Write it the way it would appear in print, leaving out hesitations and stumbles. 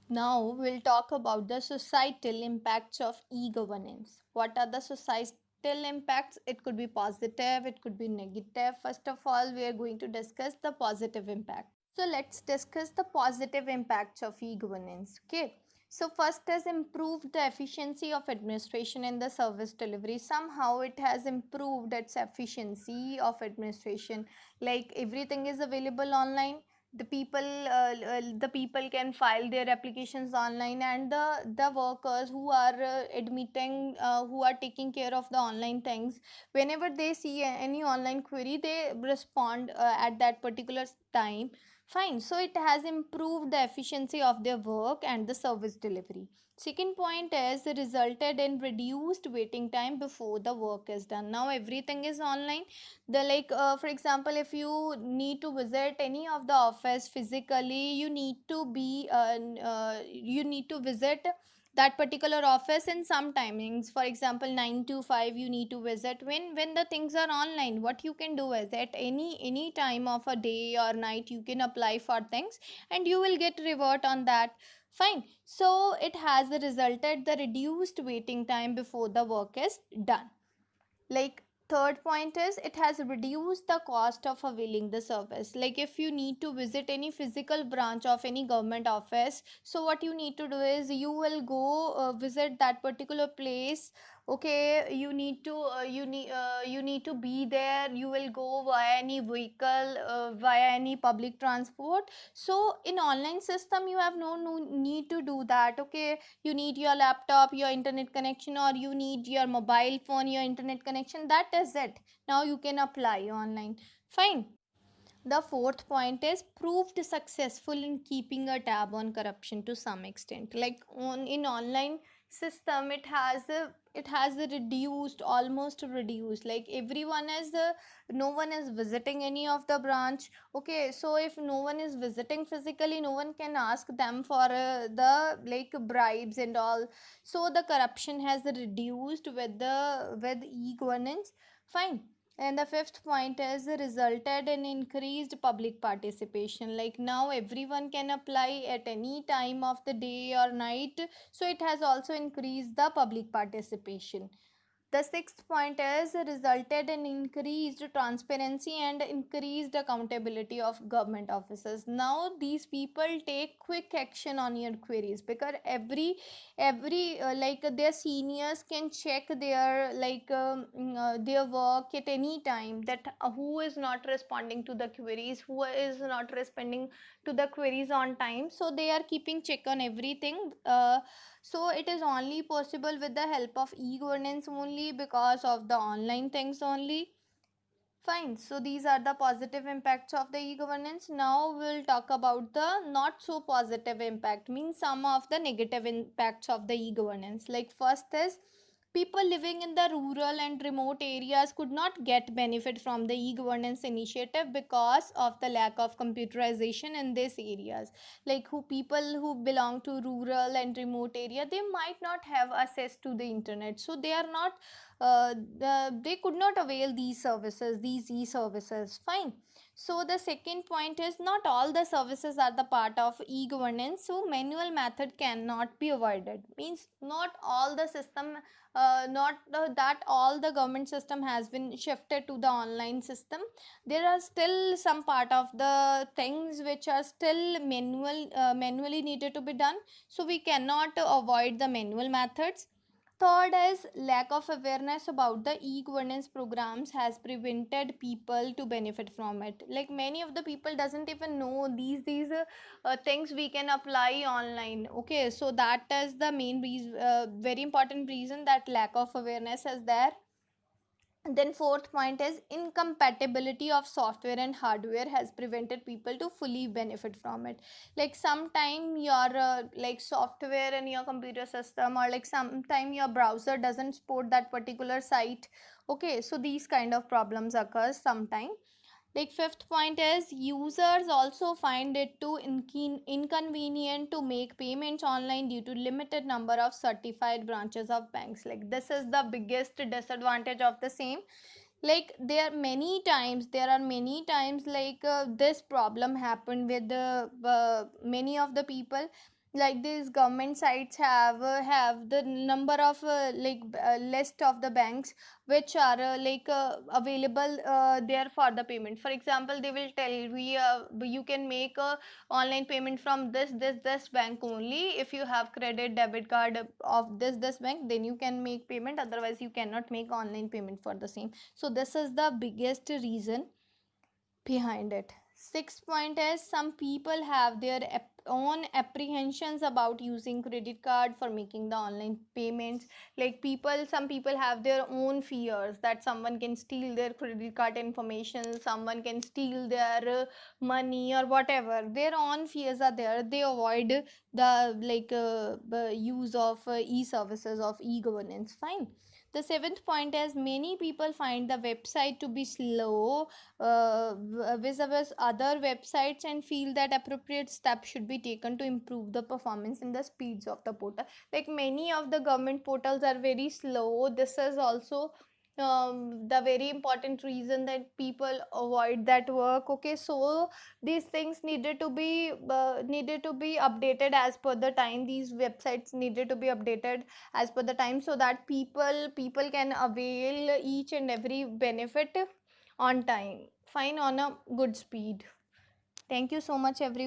Now we'll talk about the societal impacts of e-governance. What are the societal impacts? It could be positive, it could be negative. First of all, we are going to discuss the positive impact. So let's discuss the positive impacts of e-governance. Okay. So first is improved the efficiency of administration in the service delivery. Somehow it has improved its efficiency of administration. Like everything is available online, the people can file their applications online, and the workers who are admitting who are taking care of the online things, whenever they see any online query, they respond at that particular time. Fine, so it has improved the efficiency of their work and the service delivery. Second point is resulted in reduced waiting time before the work is done. Now everything is online. The like For example, if you need to visit any of the office physically, you need to visit that particular office in some timings. For example, 9 to 5 you need to visit. When the things are online, what you can do is at any time of a day or night you can apply for things, and you will get revert on that. Fine, so it has resulted the reduced waiting time before the work is done. Like, third point is it has reduced the cost of availing the service. Like if you need to visit any physical branch of any government office, so what you need to do is you will go visit that particular place. Okay, you need to be there. You will go via any vehicle, via any public transport. So in online system you have no need to do that. Okay, you need your laptop, your internet connection, or you need your mobile phone, your internet connection. That is it. Now you can apply online. Fine. The fourth point is proved successful in keeping a tab on corruption to some extent. Like on in online system, it has reduced, almost reduced. Like everyone is no one is visiting any of the branch. Okay, so if no one is visiting physically, no one can ask them for the like bribes and all. So the corruption has reduced with e-governance. Fine. And the fifth point is resulted in increased public participation. Like now everyone can apply at any time of the day or night. So it has also increased the public participation. The sixth point is resulted in increased transparency and increased accountability of government officers. Now these people take quick action on your queries, because every like their seniors can check their their work at any time, that who is not responding to the queries, who is not responding to the queries on time. So they are keeping check on everything. So it is only possible with the help of e-governance only, because of the online things only. Fine, so these are the positive impacts of the e-governance. Now we'll talk about the not so positive impact, means some of the negative impacts of the e-governance. Like first is people living in the rural and remote areas could not get benefit from the e-governance initiative because of the lack of computerization in these areas. Like who people who belong to rural and remote area, they might not have access to the internet, so they are not they could not avail these services, these e-services. Fine. So the second point is not all the services are the part of e-governance, so manual method cannot be avoided. Means not all the system, not that all the government system has been shifted to the online system. There are still some part of the things which are still manually needed to be done, so we cannot avoid the manual methods. Third is lack of awareness about the e-governance programs has prevented people to benefit from it. Like many of the people doesn't even know these things we can apply online. Okay, so that is the main reason, very important reason, that lack of awareness is there. Then fourth point is incompatibility of software and hardware has prevented people to fully benefit from it. Like sometime your like software in your computer system, or like sometime your browser doesn't support that particular site. Okay, so these kind of problems occurs sometime. Like fifth point is users also find it too inconvenient to make payments online due to limited number of certified branches of banks. Like this is the biggest disadvantage of the same. Like there are many times like this problem happened with many of the people. like these government sites have the number of list of the banks which are available there for the payment. For example, they will tell you can make a online payment from this bank only. If you have credit debit card of this bank, then you can make payment, otherwise you cannot make online payment for the same. So this is the biggest reason behind it. Sixth point is some people have their own apprehensions about using credit card for making the online payments. Like some people have their own fears that someone can steal their credit card information, someone can steal their money or whatever. Their own fears are there. They avoid the use of e-services of e-governance. Fine. The seventh point is many people find the website to be slow vis-a-vis other websites and feel that appropriate steps should be taken to improve the performance and the speeds of the portal. Like many of the government portals are very slow. This is also the very important reason that people avoid that work. Okay, so these things needed to be updated as per the time. These websites needed to be updated as per the time, so that people can avail each and every benefit on time, fine, on a good speed. Thank you so much everyone.